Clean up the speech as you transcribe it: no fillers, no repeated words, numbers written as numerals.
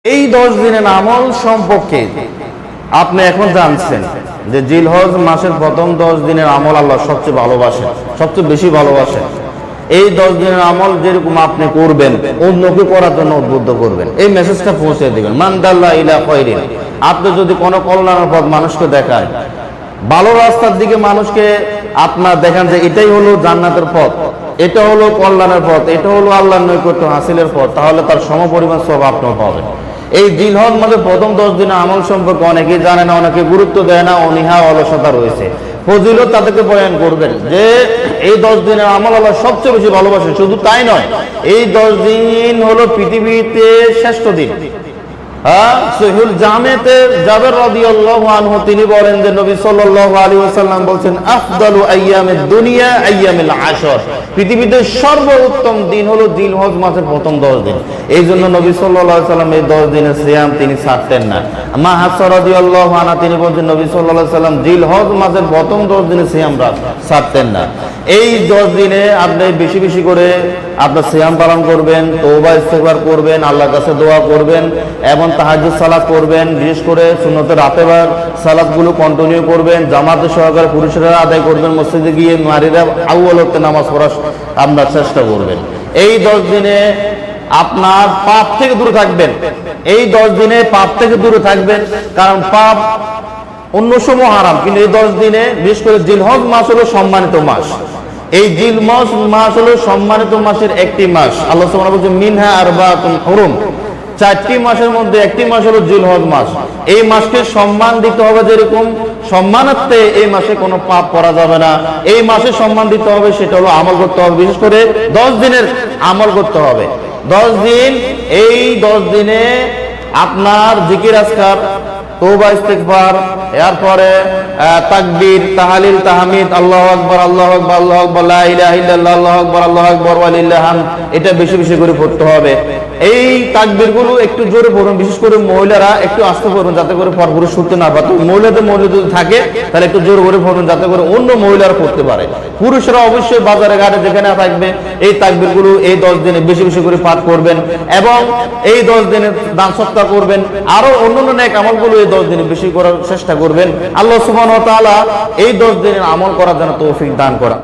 এই 10 দিনের আমল সম্পর্কে আপনি এখন জানছেন যে জিলহজ মাসের প্রথম 10 দিনের আমল আল্লাহ সবচেয়ে ভালোবাসেন, সবচেয়ে বেশি ভালোবাসেন। এই 10 দিনের আমল যেরকম আপনি করবেন, অন্যকে করার জন্য উদ্বুদ্ধ করবেন, এই মেসেজটা পৌঁছে দিবেন। মান দাল্লা ইলা খায়রিন, আপনি যদি কোনো কল্যাণের পথ মানুষকে দেখান, ভালো রাস্তার দিকে মানুষকে আপনার দেখান যে এটাই হলো জান্নাতের পথ, এটা হলো কল্যাণের পথ, এটা হলো আল্লাহর নৈকট্য হাসিলের পথ, তাহলে তার সমপরিমাণ সওয়াব আপনি পাবেন। এই জিলহজ মাসের প্রথম 10 দিনের আমল সম্পর্কে অনেকেই জানে না, অনেকে গুরুত্ব দেয় না, অনীহা অলসতা রয়েছে। ফজিলত তাদেরকে বয়ান করবেন যে এই 10 দিনের আমল আল্লাহ সবচেয়ে বেশি ভালোবাসে। শুধু তাই নয়, এই 10 দিন হলো পৃথিবীতে শ্রেষ্ঠ দিন। সহিহুল জামেতে জাবের রাদিয়াল্লাহু আনহু তিনি বলেন যে নবী সাল্লাল্লাহু আলাইহি ওয়াসাল্লাম বলেন আফদালু আইয়ামিদ দুনিয়া আইয়ামুল আশর, পৃথিবীতে সর্বোত্তম দিন হলো জিলহজ মাসের প্রথম 10 দিন। এই জন্য নবী সাল্লাল্লাহু আলাইহি ওয়াসাল্লাম এই 10 দিনের সিয়াম তিনি ছাড়তেন না। মা হাফসা রাদিয়াল্লাহু আনহা তিনি বলেন নবী সাল্লাল্লাহু আলাইহি ওয়াসাল্লাম জিলহজ মাসের প্রথম 10 দিনের সিয়াম ছাড়তেন না। এই 10 দিনে আপনি বেশি বেশি করে আপনার সিয়াম পালন করবেন, তওবা ইস্তেগফার করবেন, আল্লাহর কাছে দোয়া করবেন এবং তাহাজ্জুদ সালাত করবেন। বিশেষ করে সুন্নতের রাতেবার সালাতগুলো কন্টিনিউ করবেন, জামাতে সহকারে পুরুষেরা আদায় করবেন, মসজিদে গিয়ে নারীরা আউয়াল ওয়াক্তে নামাজ পড়ার আপনার চেষ্টা করবেন। এই 10 দিনে আপনার পাপ থেকে দূরে থাকবেন। এই 10 দিনে পাপ থেকে দূরে থাকবেন, কারণ পাপ অন্য সময় হারাম, কিন্তু এই 10 দিনে বিশেষ করে জিলহজ মাস হলো সম্মানিত মাস। এই জিলহজ মাস হলো সম্মানিত মাসের একটি মাস। আল্লাহ সুবহানাহু ওয়া তাআলা বলেন মিনহা আরবাতুন হুরুম, 4টি মাসের মধ্যে একটি মাস হলো জিলহজ মাস। এই মাসকে সম্মান দিতে হবে, যেরকম সম্মানার্থে এই মাসে কোনো পাপ করা যাবে না। এই মাসে সম্মান দিতে হবে, সেটা হলো আমল করতে হবে, বিশেষ করে 10 দিনের আমল করতে হবে। 10 দিন, এই 10 দিনে আপনার জিকির আজকার, তওবা ইস্তেগফার, এরপরে তাকবীর, তাহলিল, তাহমিদ, আল্লাহু আকবার, আল্লাহু আকবার, আল্লাহু আকবার, লা ইলাহা ইল্লাল্লাহ, আল্লাহু আকবার, আল্লাহু আকবার, ওয়া লিল্লাহিল হামদ, এটা বেশি বেশি করে পড়তে হবে। এই তাকবীরগুলো একটু জোরে পড়ুন, বিশেষ করে মহিলারা একটু আস্তে পড়ুন, যাতে করে পরপুরুষ শুনতে না পারে। মহিলাদের মহিলা যদি থাকে তাহলে একটু জোরে করে পড়ুন, যাতে করে অন্য মহিলারা পড়তে পারে। পুরুষরা অবশ্যই বাজারে ঘাটে যেখানে থাকবে এই তাকবীরগুলো এই 10 দিনে বেশি বেশি করে পাঠ করবেন এবং এই 10 দিনে দান সদকা করবেন। আরো অন্যান্য নেক আমলগুলো এই 10 দিনে বেশি করার চেষ্টা করবেন। আল্লাহ সুবহানাহু ওয়া তাআলা এই 10 দিনের আমল করার জন্য তৌফিক দান করা।